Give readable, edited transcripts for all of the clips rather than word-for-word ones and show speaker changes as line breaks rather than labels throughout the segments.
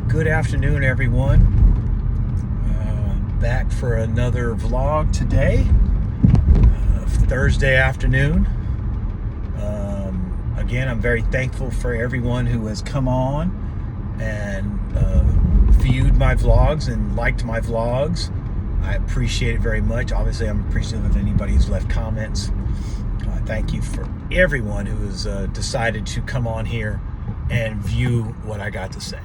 Good afternoon, everyone. Back for another vlog today, Thursday afternoon. Again, I'm very thankful for everyone who has come on and viewed my vlogs and liked my vlogs. I appreciate it very much. Obviously, I'm appreciative of anybody who's left comments. Thank you for everyone who has decided to come on here and view what I got to say.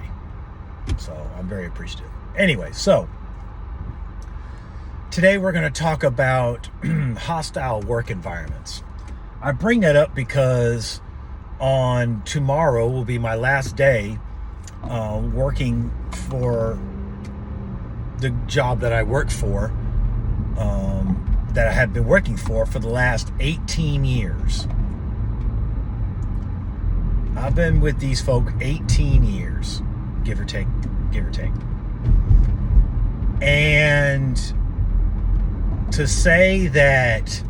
So I'm very appreciative. Anyway, so today we're going to talk about hostile work environments. I bring that up because on tomorrow will be my last day working for the job that I work for, that I have been working for the last 18 years. I've been with these folk 18 years, give or take. And to say that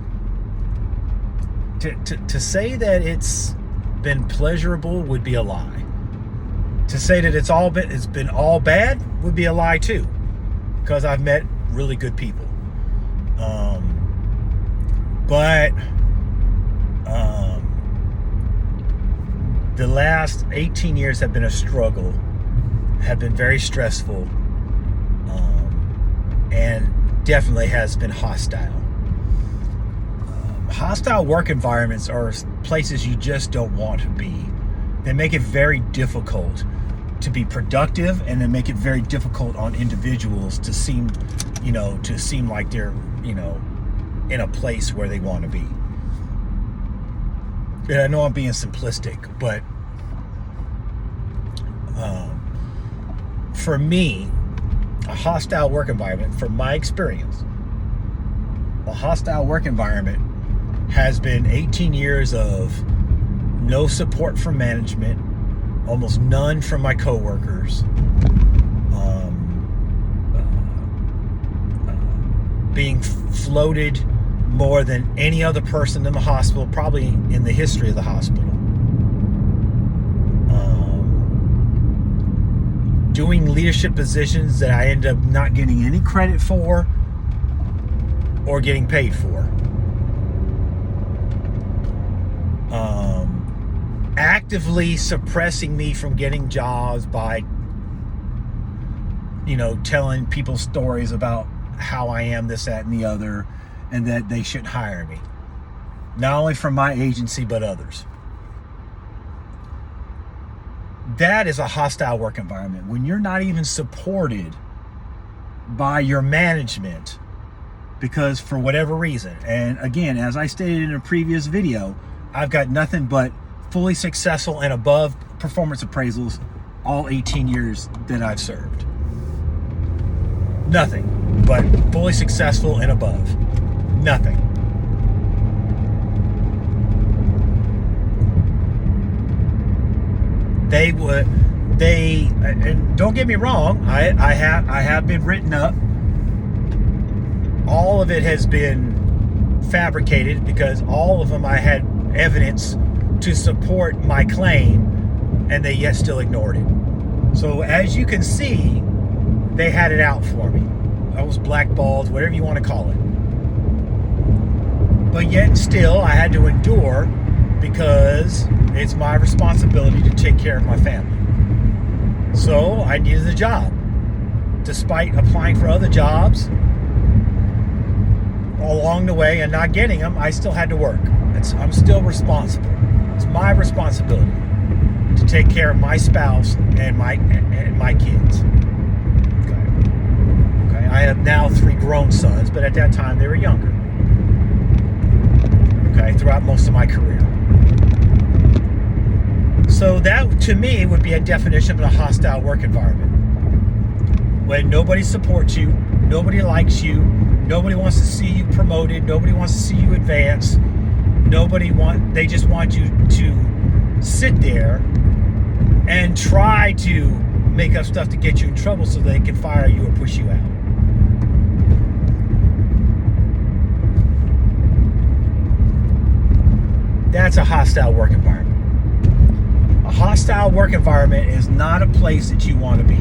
to say that it's been pleasurable would be a lie. To say that it's been all bad would be a lie too, because I've met really good people. But the last 18 years have been a struggle, have been very stressful, and definitely has been hostile. Hostile work environments are places you just don't want to be. They make it very difficult to be productive, and they make it very difficult on individuals to seem like they're, in a place where they want to be. And I know I'm being simplistic, but for me, a hostile work environment, from my experience, a hostile work environment has been 18 years of no support from management, almost none from my coworkers, being floated more than any other person in the hospital, probably in the history of the hospital. Doing leadership positions that I end up not getting any credit for or getting paid for. Actively suppressing me from getting jobs by, telling people stories about how I am this, that, and the other, and that they shouldn't hire me. Not only from my agency, but others. That is a hostile work environment. When you're not even supported by your management, because for whatever reason, and again, as I stated in a previous video, I've got nothing but fully successful and above performance appraisals all 18 years that I've served. Nothing but fully successful and above. Nothing. And don't get me wrong, I have been written up. All of it has been fabricated, because all of them I had evidence to support my claim, and they yet still ignored it. So as you can see, they had it out for me. I was blackballed, whatever you want to call it. But yet still, I had to endure, because it's my responsibility to take care of my family. So I needed a job. Despite applying for other jobs along the way and not getting them, I still had to work. I'm still responsible. It's my responsibility to take care of my spouse and my kids. Okay. I have now 3 grown sons, but at that time they were younger. Okay, throughout most of my career. So that, to me, would be a definition of a hostile work environment. When nobody supports you, nobody likes you, nobody wants to see you promoted, nobody wants to see you advance, they just want you to sit there and try to make up stuff to get you in trouble so they can fire you or push you out. That's a hostile work environment. A hostile work environment is not a place that you want to be.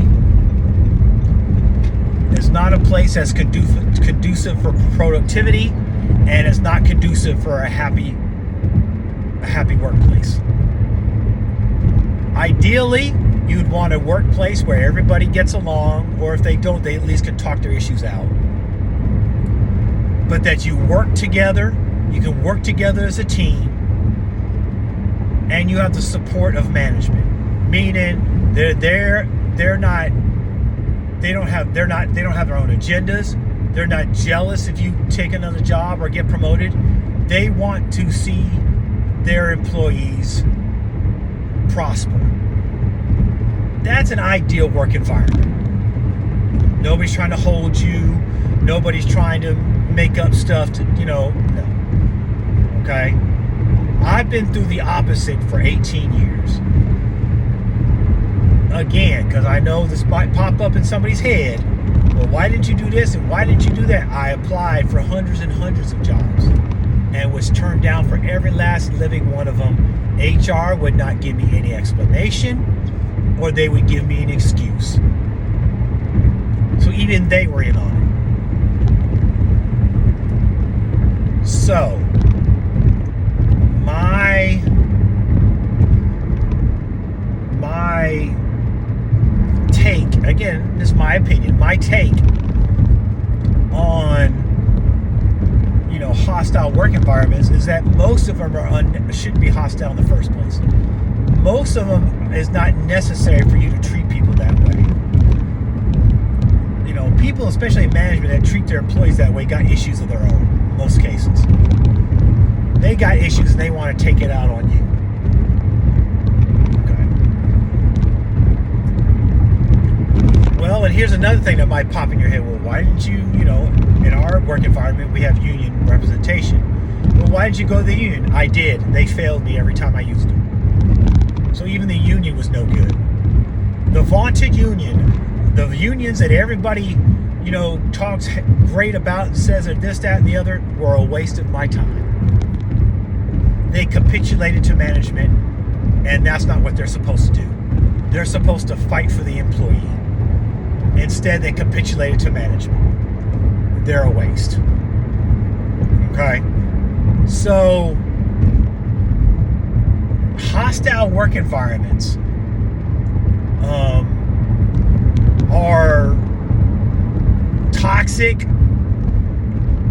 It's not a place that's conducive for productivity, and it's not conducive for a happy workplace. Ideally, you'd want a workplace where everybody gets along, or if they don't, they at least can talk their issues out. But that you work together, you can work together as a team, and you have the support of management. Meaning they don't have their own agendas. They're not jealous if you take another job or get promoted. They want to see their employees prosper. That's an ideal work environment. Nobody's trying to hold you. Nobody's trying to make up stuff to, no. Okay? I've been through the opposite for 18 years. Again, because I know this might pop up in somebody's head. Well, why didn't you do this and why didn't you do that? I applied for hundreds and hundreds of jobs and was turned down for every last living one of them. HR would not give me any explanation, or they would give me an excuse. So even they were in on it. So, my take, again, this is my opinion, my take on, hostile work environments is that most of them shouldn't be hostile in the first place. Most of them is not necessary for you to treat people that way. People, especially in management, that treat their employees that way got issues of their own, in most cases. They got issues and they want to take it out on you. Okay. Well, and here's another thing that might pop in your head. Well, why didn't you, in our work environment, we have union representation. Well, why didn't you go to the union? I did. They failed me every time I used them. So even the union was no good. The vaunted union, the unions that everybody, talks great about and says are this, that, and the other, were a waste of my time. They capitulated to management, and that's not what they're supposed to do. They're supposed to fight for the employee. Instead, they capitulated to management. They're a waste. Okay? So, hostile work environments are toxic.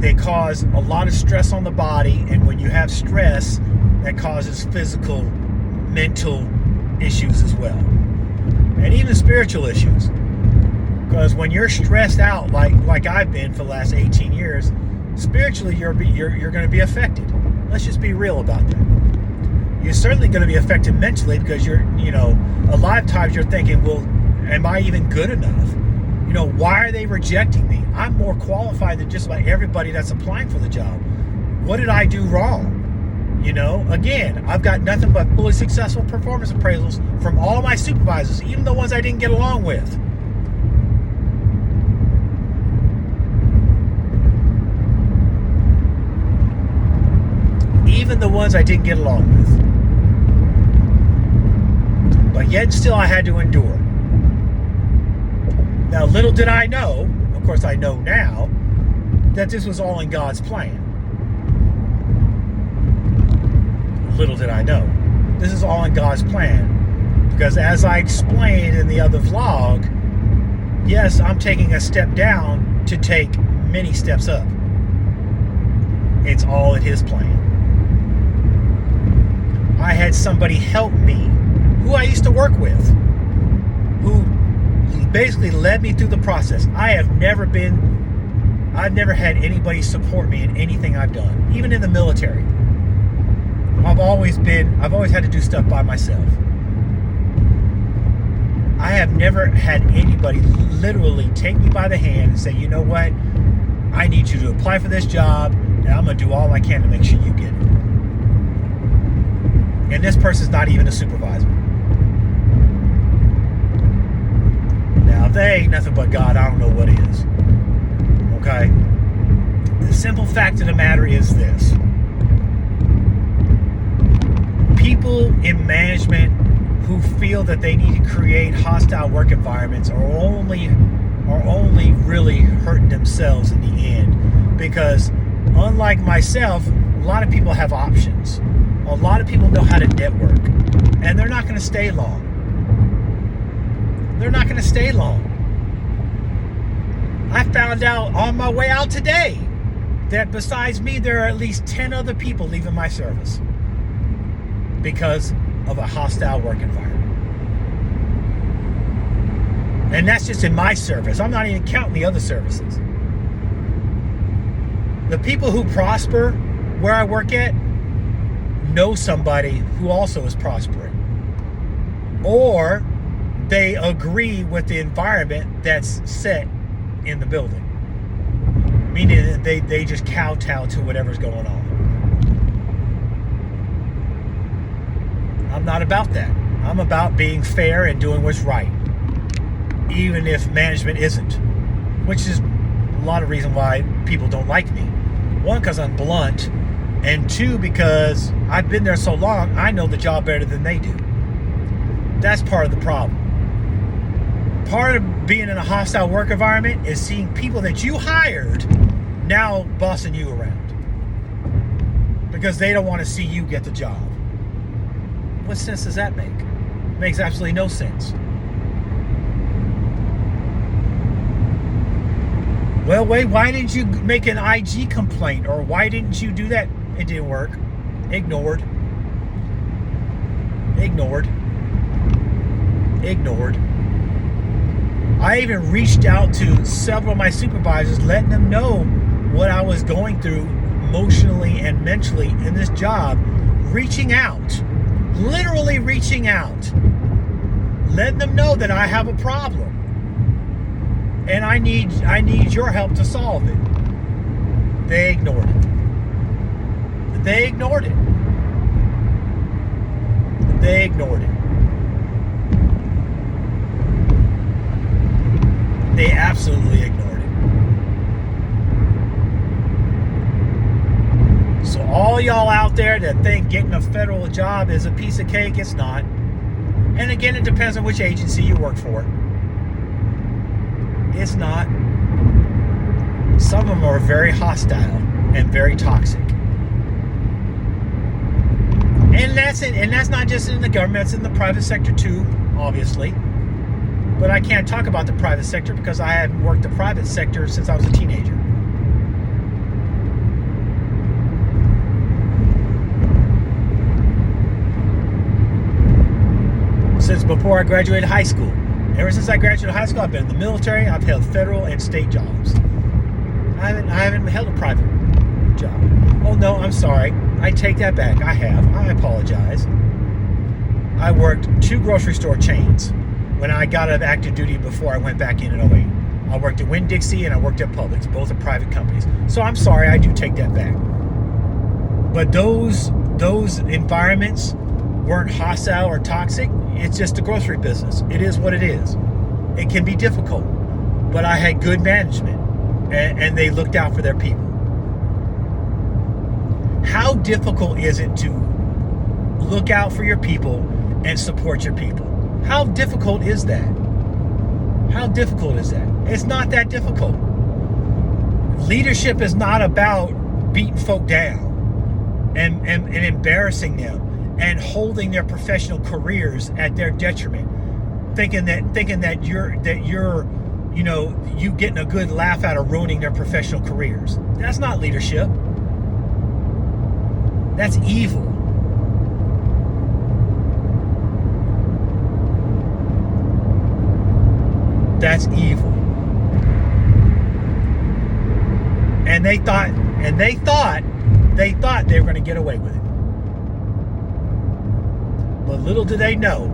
They cause a lot of stress on the body, and when you have stress, that causes physical, mental issues as well, and even spiritual issues. Because when you're stressed out, like I've been for the last 18 years, spiritually you're going to be affected. Let's just be real about that. You're certainly going to be affected mentally because a lot of times you're thinking, well, am I even good enough? Why are they rejecting me? I'm more qualified than just about everybody that's applying for the job. What did I do wrong? Again, I've got nothing but fully successful performance appraisals from all my supervisors, even the ones I didn't get along with. Even the ones I didn't get along with. But yet still I had to endure. Now, little did I know, of course I know now, that this was all in God's plan. Little did I know. This is all in God's plan. Because as I explained in the other vlog, yes, I'm taking a step down to take many steps up. It's all in His plan. I had somebody help me, who I used to work with, who basically led me through the process. I've never had anybody support me in anything I've done, even in the military. I've always had to do stuff by myself. I have never had anybody literally take me by the hand and say, you know what, I need you to apply for this job, and I'm going to do all I can to make sure you get it. And this person's not even a supervisor. Now, if they ain't nothing but God, I don't know what is. Okay? The simple fact of the matter is this. People in management who feel that they need to create hostile work environments are only really hurting themselves in the end. Because unlike myself, a lot of people have options. A lot of people know how to network, and they're not going to stay long. They're not going to stay long. I found out on my way out today that besides me, there are at least 10 other people leaving my service because of a hostile work environment. And that's just in my service. I'm not even counting the other services. The people who prosper where I work at know somebody who also is prospering. Or they agree with the environment that's set in the building. Meaning that they just kowtow to whatever's going on. I'm not about that. I'm about being fair and doing what's right. Even if management isn't. Which is a lot of reason why people don't like me. One, because I'm blunt. And two, because I've been there so long, I know the job better than they do. That's part of the problem. Part of being in a hostile work environment is seeing people that you hired now bossing you around. Because they don't want to see you get the job. What sense does that make? It makes absolutely no sense. Well, Wade, why didn't you make an IG complaint? Or why didn't you do that? It didn't work. Ignored. I even reached out to several of my supervisors, letting them know what I was going through emotionally and mentally in this job. Reaching out. Literally reaching out. Letting them know that I have a problem. And I need your help to solve it. They ignored it. They ignored it. They absolutely ignored it. So all y'all out there that think getting a federal job is a piece of cake, it's not. And again, it depends on which agency you work for. It's not. Some of them are very hostile and very toxic. And that's not just in the government, it's in the private sector too, obviously. But I can't talk about the private sector because I haven't worked the private sector since I was a teenager. Since before I graduated high school. Ever since I graduated high school, I've been in the military. I've held federal and state jobs. I haven't held a private job. Oh no, I'm sorry. I take that back. I have. I apologize. I worked 2 grocery store chains when I got out of active duty before I went back in 2008. I worked at Winn-Dixie and I worked at Publix. Both are private companies. So I'm sorry, I do take that back. But those environments weren't hostile or toxic. It's just the grocery business. It is what it is. It can be difficult. But I had good management. And they looked out for their people. How difficult is it to look out for your people and support your people? How difficult is that? How difficult is that? It's not that difficult. Leadership is not about beating folk down and embarrassing them and holding their professional careers at their detriment, thinking that you're you getting a good laugh out of ruining their professional careers. That's not leadership. That's evil. That's evil. And they thought they were going to get away with it. But little did they know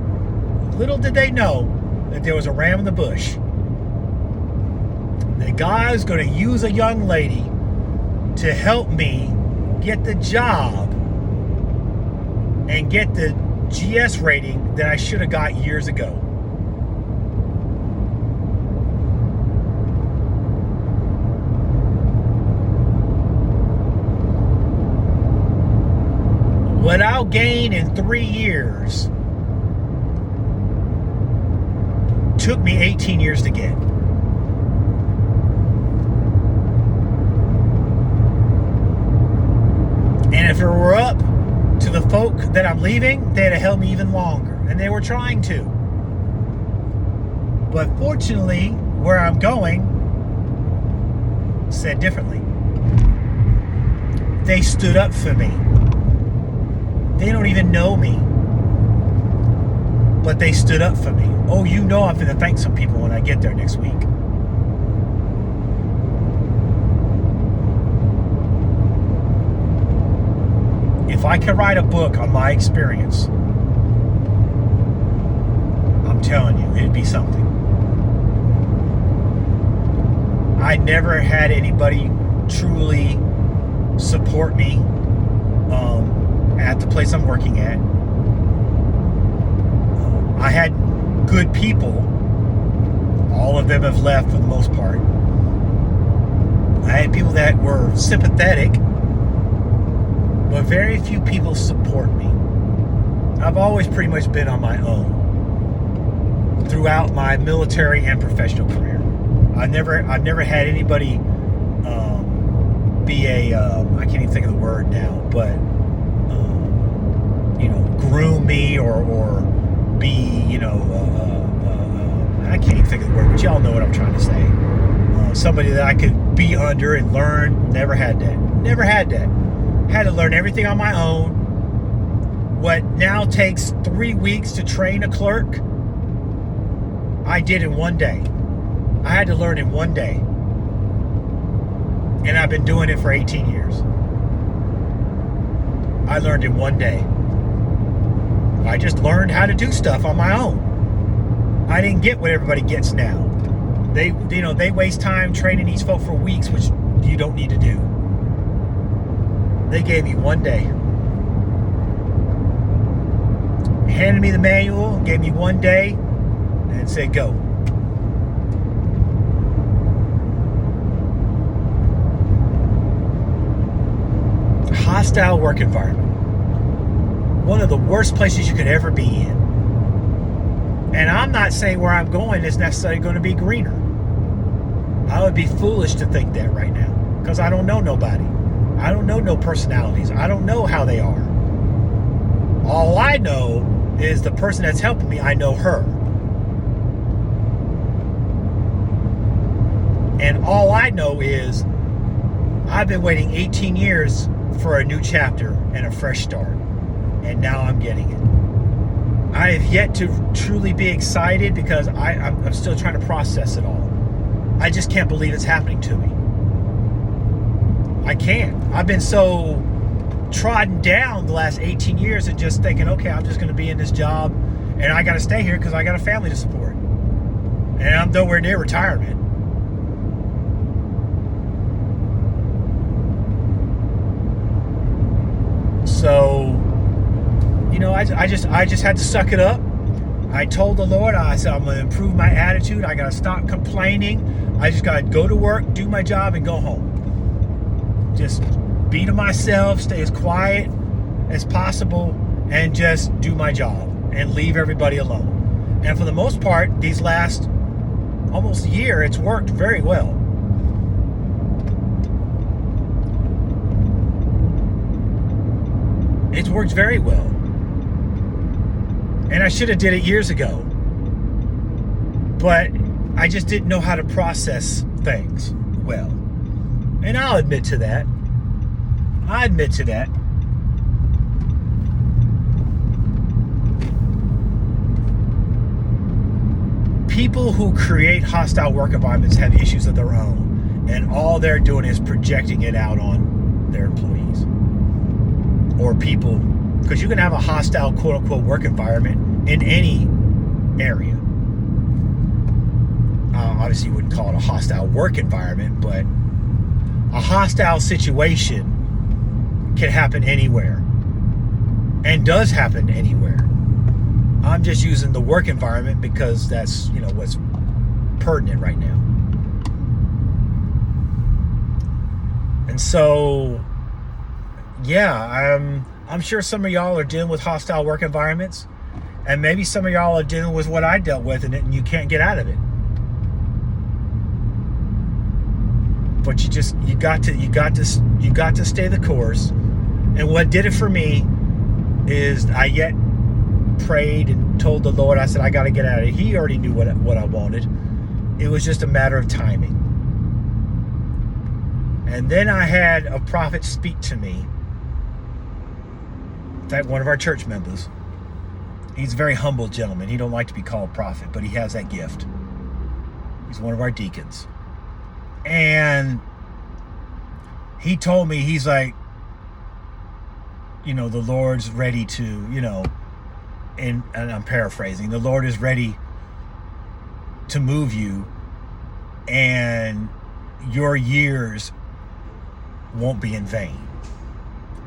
that there was a ram in the bush. The guy was going to use a young lady to help me get the job and get the GS rating that I should have got years ago. What I'll gain in 3 years took me 18 years to get. And if it were up to the folk that I'm leaving, they'd have held me even longer. And they were trying to. But fortunately, where I'm going, said differently. They stood up for me. They don't even know me. But they stood up for me. Oh, you know I'm going to thank some people when I get there next week. If I could write a book on my experience, I'm telling you, it'd be something. I never had anybody truly support me at the place I'm working at. I had good people. All of them have left for the most part. I had people that were sympathetic, but very few people support me. I've always pretty much been on my own throughout my military and professional career. I've never had anybody be a I can't even think of the word now, but groom me or be I can't even think of the word, but y'all know what I'm trying to say. Somebody that I could be under and learn. Never had that. Never had that. Had to learn everything on my own. What now takes 3 weeks to train a clerk, I did in one day. I had to learn in one day. And I've been doing it for 18 years. I learned in one day. I just learned how to do stuff on my own. I didn't get what everybody gets now. They waste time training these folk for weeks, which you don't need to do. They gave me one day. Handed me the manual, gave me one day, and said, go. Hostile work environment. One of the worst places you could ever be in. And I'm not saying where I'm going is necessarily going to be greener. I would be foolish to think that right now, because I don't know nobody. I don't know no personalities. I don't know how they are. All I know is the person that's helping me, I know her. And all I know is I've been waiting 18 years for a new chapter and a fresh start. And now I'm getting it. I have yet to truly be excited because I'm still trying to process it all. I just can't believe it's happening to me. I can't. I've been so trodden down the last 18 years and just thinking, okay, I'm just going to be in this job and I got to stay here because I got a family to support. And I'm nowhere near retirement. So, I just had to suck it up. I told the Lord, I said, I'm going to improve my attitude. I got to stop complaining. I just got to go to work, do my job, and go home. Just be to myself, stay as quiet as possible, and just do my job and leave everybody alone. And for the most part, these last almost a year, it's worked very well. It's worked very well. And I should have did it years ago. But I just didn't know how to process things well. And I'll admit to that. I admit to that. People who create hostile work environments have issues of their own. And all they're doing is projecting it out on their employees. Or people, because you can have a hostile quote-unquote work environment in any area. Obviously you wouldn't call it a hostile work environment, but a hostile situation can happen anywhere and does happen anywhere. I'm just using the work environment because that's what's pertinent right now. And so yeah, I'm sure some of y'all are dealing with hostile work environments, And maybe some of y'all are dealing with what I dealt with and you can't get out of it. But you got to stay the course. And what did it for me is I yet prayed and told the Lord, I said, I got to get out of it. He already knew what I wanted. It was just a matter of timing. And then I had a prophet speak to me. In fact, one of our church members. He's a very humble gentleman. He don't like to be called prophet, but he has that gift. He's one of our deacons. And he told me, he's like, the Lord's ready to, and I'm paraphrasing, the Lord is ready to move you, and your years won't be in vain.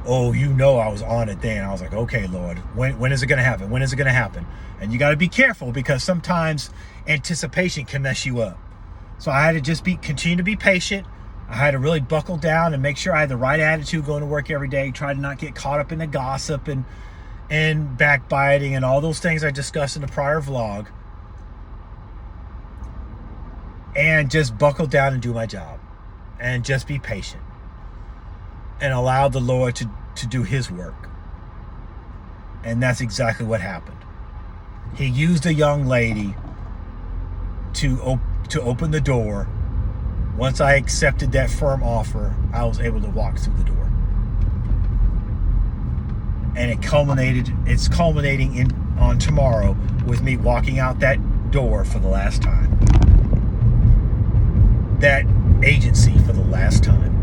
Oh, I was on it then. I was like, okay, Lord, when is it going to happen? When is it going to happen? And you got to be careful, because sometimes anticipation can mess you up. So I had to just continue to be patient. I had to really buckle down and make sure I had the right attitude going to work every day. Try to not get caught up in the gossip and backbiting and all those things I discussed in the prior vlog. And just buckle down and do my job. And just be patient. And allow the Lord to do his work. And that's exactly what happened. He used a young lady to open the door. Once I accepted that firm offer, I was able to walk through the door. And it's culminating on tomorrow with me walking out that door for the last time. That agency for the last time.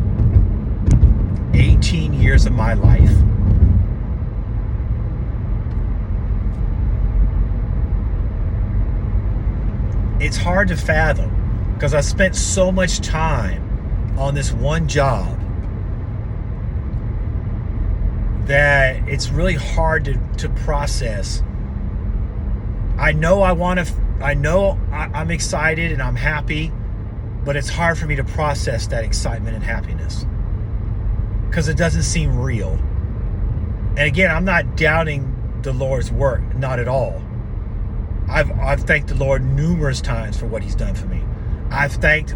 18 years of my life. It's hard to fathom, because I spent so much time on this one job that it's really hard to process. I know I'm excited and I'm happy, but it's hard for me to process that excitement and happiness, because it doesn't seem real. And again, I'm not doubting the Lord's work, not at all. I've thanked the Lord numerous times for what he's done for me. I've thanked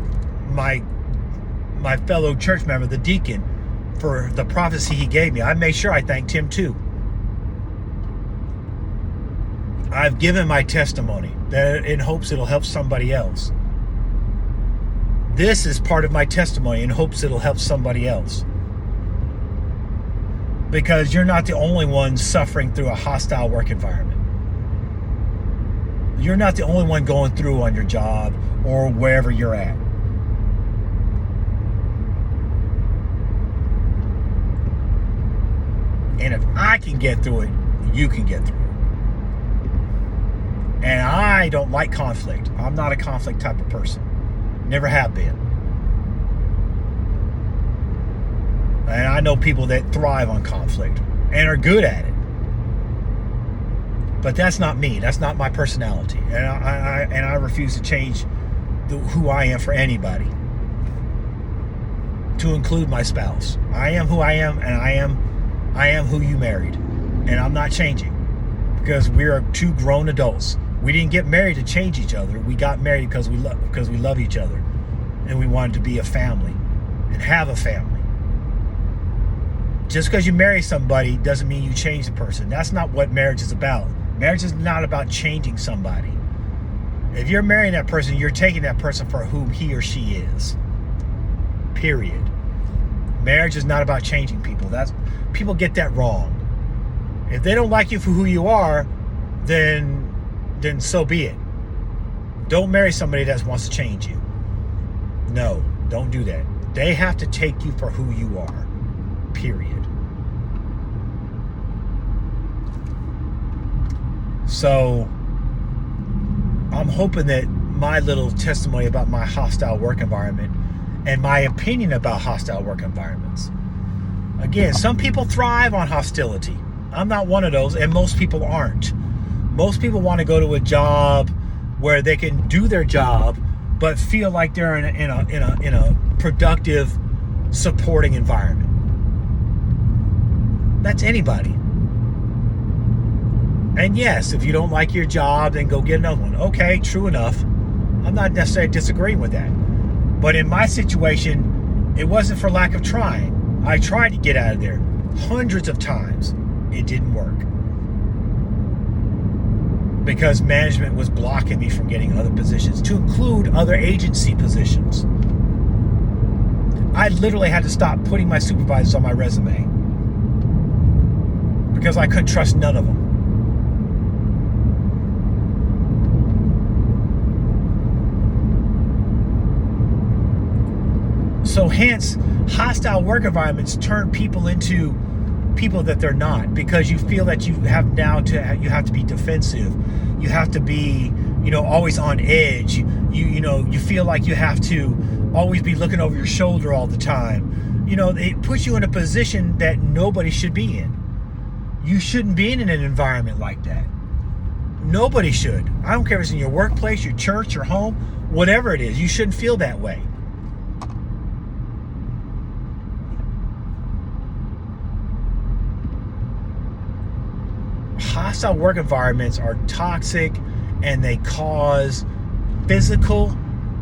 my fellow church member, the deacon, for the prophecy he gave me. I made sure I thanked him too. I've given my testimony in hopes it'll help somebody else. This is part of my testimony in hopes it'll help somebody else. Because you're not the only one suffering through a hostile work environment. You're not the only one going through on your job or wherever you're at. And if I can get through it, you can get through it. And I don't like conflict. I'm not a conflict type of person. Never have been. And I know people that thrive on conflict and are good at it. But that's not me. That's not my personality. And I refuse to change who I am for anybody, to include my spouse. I am who I am, and I am who you married. And I'm not changing, because we are two grown adults. We didn't get married to change each other. We got married because we love each other, and we wanted to be a family and have a family. Just because you marry somebody doesn't mean you change the person. That's not what marriage is about. Marriage is not about changing somebody. If you're marrying that person, you're taking that person for whom he or she is. Period. Marriage is not about changing people. People get that wrong. If they don't like you for who you are, then so be it. Don't marry somebody that wants to change you. No, don't do that. They have to take you for who you are. Period. So I'm hoping that my little testimony about my hostile work environment and my opinion about hostile work environments. Again, some people thrive on hostility. I'm not one of those, and most people aren't. Most people want to go to a job where they can do their job, but feel like they're in a productive, supporting environment. That's anybody. And yes, if you don't like your job, then go get another one. Okay, true enough. I'm not necessarily disagreeing with that. But in my situation, it wasn't for lack of trying. I tried to get out of there hundreds of times. It didn't work. Because management was blocking me from getting other positions, to include other agency positions. I literally had to stop putting my supervisors on my resume because I couldn't trust none of them. So hence, hostile work environments turn people into people that they're not, because you feel that you have to be defensive. You have to be, always on edge. You feel like you have to always be looking over your shoulder all the time. It puts you in a position that nobody should be in. You shouldn't be in an environment like that. Nobody should. I don't care if it's in your workplace, your church, your home, whatever it is. You shouldn't feel that way. Hostile work environments are toxic, and they cause physical,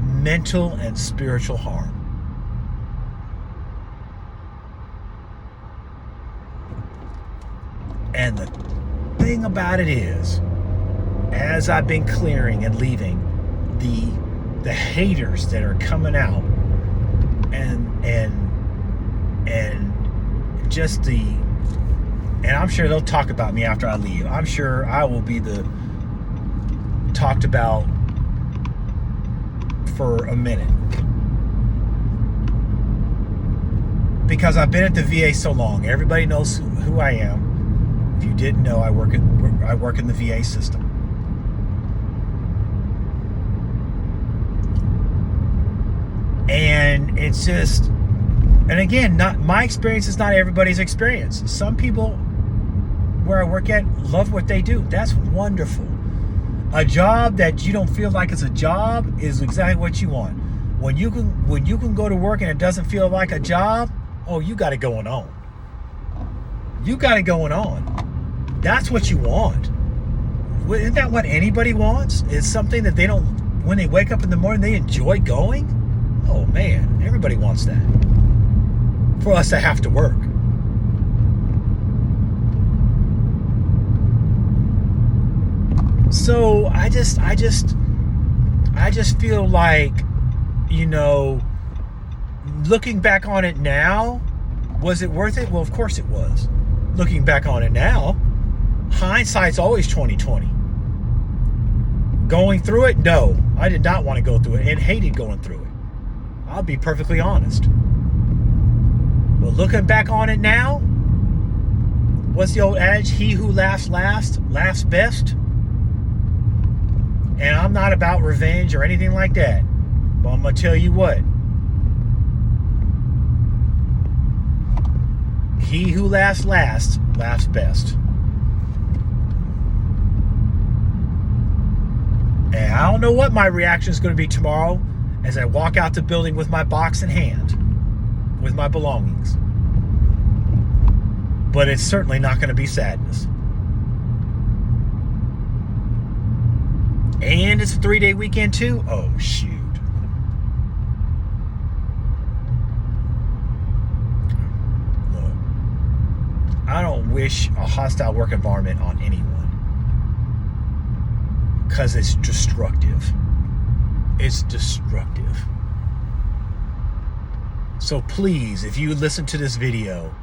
mental, and spiritual harm. And the thing about it is, as I've been clearing and leaving, the haters that are coming out and just and I'm sure they'll talk about me after I leave. I'm sure I will be the talked about for a minute. Because I've been at the VA so long. Everybody knows who I am. If you didn't know, I work in the VA system. And it's just, and again, not my experience is not everybody's experience. Some people where I work at love what they do. That's wonderful. A job that you don't feel like it's a job is exactly what you want. When you can go to work and it doesn't feel like a job, oh, you got it going on. You got it going on. That's what you want. Isn't that what anybody wants? Is something that they don't, when they wake up in the morning, they enjoy going? Oh man, everybody wants that. For us to have to work. So I just feel like, looking back on it now, was it worth it? Well, of course it was. Looking back on it now, hindsight's always 20/20. Going through it, no, I did not want to go through it and hated going through it. I'll be perfectly honest. But looking back on it now, what's the old adage? He who laughs last, laughs best. And I'm not about revenge or anything like that. But I'm going to tell you what. He who laughs last, laughs best. And I don't know what my reaction is going to be tomorrow as I walk out the building with my box in hand, with my belongings. But it's certainly not going to be sadness. And it's a 3-day weekend too? Oh, shoot. Look, I don't wish a hostile work environment on anyone. Because it's destructive. It's destructive. So please, if you listen to this video,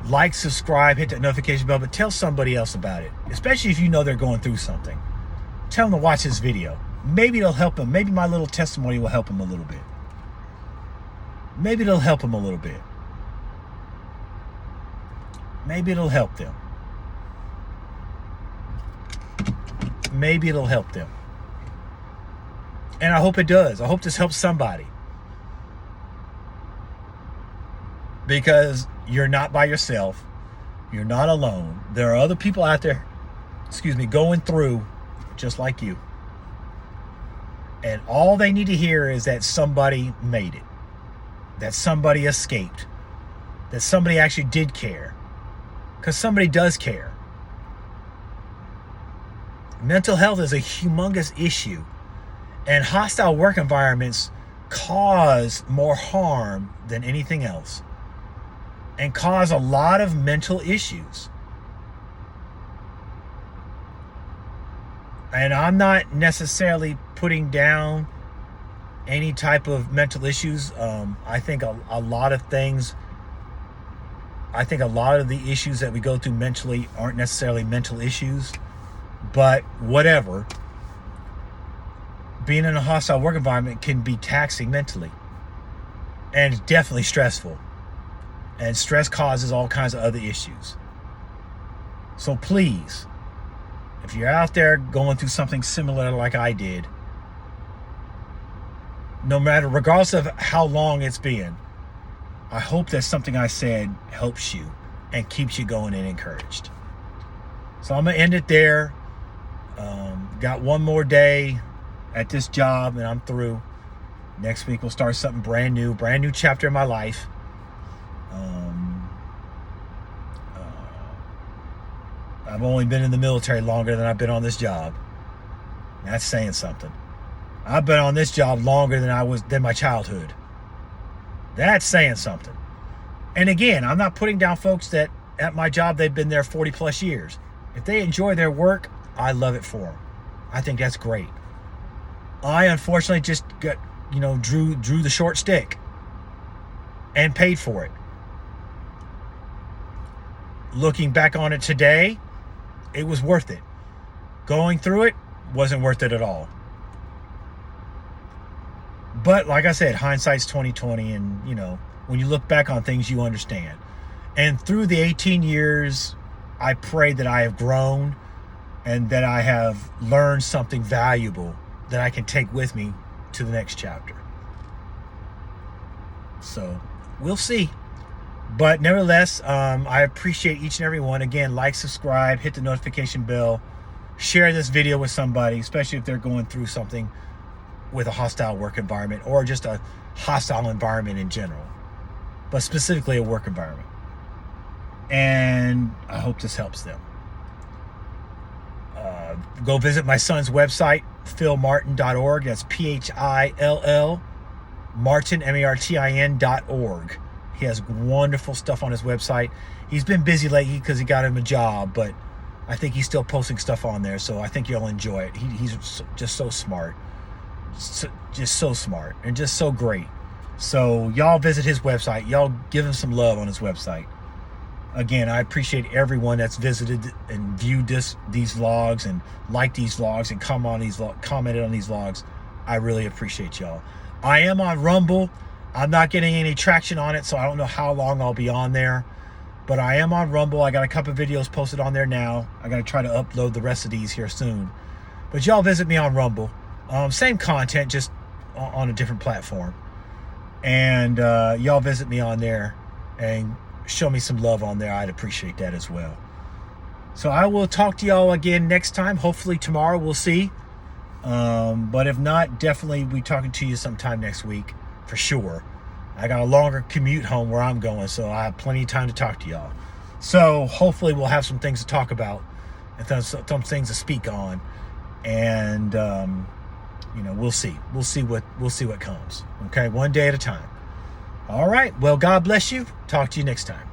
like, subscribe, hit that notification bell, but tell somebody else about it. Especially if you know they're going through something. Tell them to watch this video. Maybe it'll help them. Maybe my little testimony will help them a little bit. Maybe it'll help them a little bit. Maybe it'll help them. Maybe it'll help them. And I hope it does. I hope this helps somebody. Because you're not by yourself. You're not alone. There are other people out there, going through just like you. And all they need to hear is that somebody made it. That somebody escaped. That somebody actually did care. Because somebody does care. mental health is a humongous issue, and hostile work environments cause more harm than anything else and cause a lot of mental issues. And I'm not necessarily putting down any type of mental issues. I think a lot of things, I think a lot of the issues that we go through mentally aren't necessarily mental issues, but whatever. Being in a hostile work environment can be taxing mentally, and it's definitely stressful. And stress causes all kinds of other issues. So please, if you're out there going through something similar like I did, no matter, regardless of how long it's been, I hope that something I said helps you and keeps you going and encouraged. So I'm going to end it there. Got one more day at this job and I'm through. Next week we'll start something brand new chapter in my life. I've only been in the military longer than I've been on this job. That's saying something. I've been on this job longer than my childhood. That's saying something. And again, I'm not putting down folks that at my job they've been there 40 plus years. If they enjoy their work, I love it for them. I think that's great. I unfortunately just drew the short stick and paid for it. Looking back on it today, it was worth it. Going through it wasn't worth it at all. But like I said, hindsight's 20/20, and when you look back on things, you understand. And through the 18 years, I pray that I have grown and that I have learned something valuable that I can take with me to the next chapter. So we'll see. But nevertheless, I appreciate each and every one. Again, like, subscribe, hit the notification bell, share this video with somebody, especially if they're going through something with a hostile work environment or just a hostile environment in general, but specifically a work environment. And I hope this helps them. Go visit my son's website, philmartin.org. That's PHILL Martin, MARTIN.org. He has wonderful stuff on his website. He's been busy lately because he got him a job, but I think he's still posting stuff on there, so I think you'll enjoy it. He's just so smart. Just so smart and just so great. So y'all visit his website. Y'all give him some love on his website. Again, I appreciate everyone that's visited and viewed these vlogs and liked these vlogs and commented on these vlogs. I really appreciate y'all. I am on Rumble. I'm not getting any traction on it, so I don't know how long I'll be on there. But I am on Rumble. I got a couple of videos posted on there now. I got to try to upload the rest of these here soon. But y'all visit me on Rumble. Same content, just on a different platform. And y'all visit me on there and show me some love on there. I'd appreciate that as well. So I will talk to y'all again next time. Hopefully tomorrow, we'll see. But if not, definitely be talking to you sometime next week for sure. I got a longer commute home where I'm going, so I have plenty of time to talk to y'all. So hopefully we'll have some things to talk about and some things to speak on. And we'll see. We'll see what comes. Okay, one day at a time. All right. Well, God bless you. Talk to you next time.